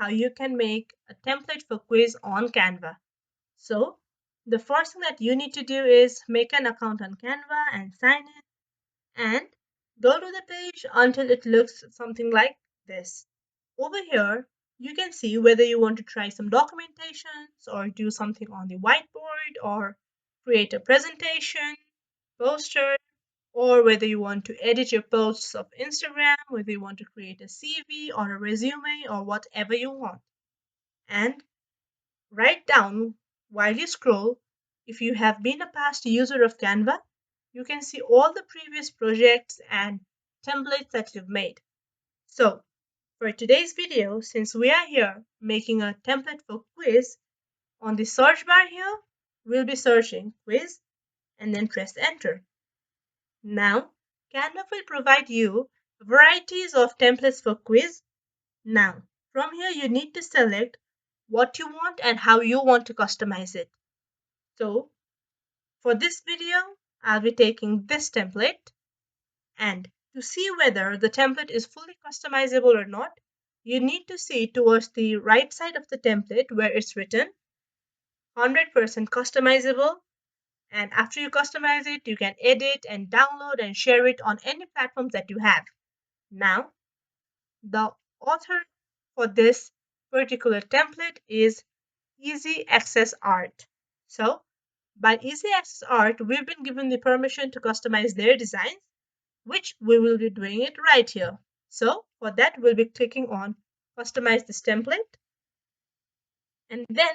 how you can make a template for quiz on Canva. So the first thing that you need to do is make an account on Canva and sign in and go to the page until it looks something like this. Over here, you can see whether you want to try some documentations or do something on the whiteboard or create a presentation, poster, or whether you want to edit your posts of Instagram, whether you want to create a CV or a resume or whatever you want. And write down while you scroll. If you have been a past user of Canva, you can see all the previous projects and templates that you've made. So, for today's video, since we are here making a template for quiz, on the search bar here, we'll be searching quiz and then press enter. Now, Canva will provide you varieties of templates for quiz. Now, from here you need to select what you want and how you want to customize it. So, for this video, I'll be taking this template, and to see whether the template is fully customizable or not, you need to see towards the right side of the template where it's written 100% customizable, and after you customize it, you can edit and download and share it on any platforms that you have. Now, the author for this particular template is Easy Access Art. So, by Easy Access Art, we've been given the permission to customize their designs, which we will be doing it right here. So, for that, we'll be clicking on Customize this template. And then,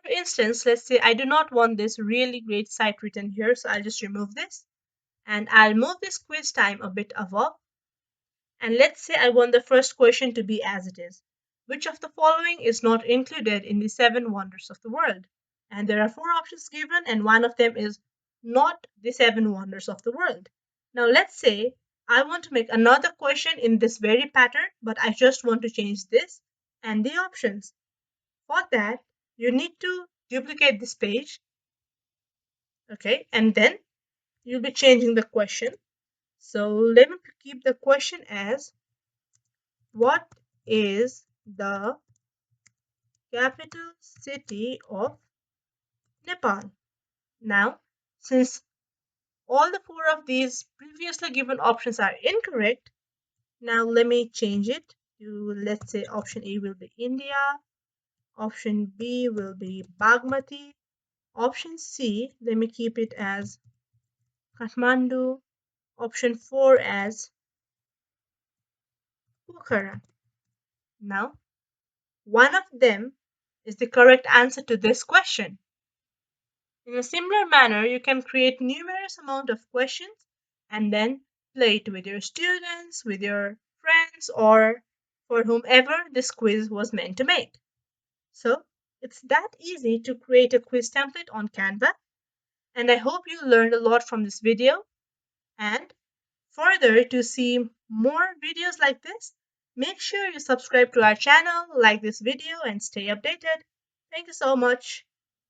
for instance, let's say I do not want this really great site written here, so I'll just remove this. And I'll move this quiz time a bit above. And let's say I want the first question to be as it is. Which of the following is not included in the 7 wonders of the world? And there are 4 options given, and one of them is not the 7 wonders of the world. Now, let's say I want to make another question in this very pattern, but I just want to change this and the options. For that, you need to duplicate this page, okay, and then you'll be changing the question. So let me keep the question as what is the capital city of Nepal? Now, since all the 4 of these previously given options are incorrect, now let me change it to, let's say, option A will be India, option B will be Bagmati, option C, let me keep it as Kathmandu, option 4 as Pokhara. Now, one of them is the correct answer to this question. In a similar manner, you can create numerous amount of questions and then play it with your students, with your friends, or for whomever this quiz was meant to make. So it's that easy to create a quiz template on Canva, and I hope you learned a lot from this video. And further, to see more videos like this, make sure you subscribe to our channel, like this video, and stay updated. Thank you so much.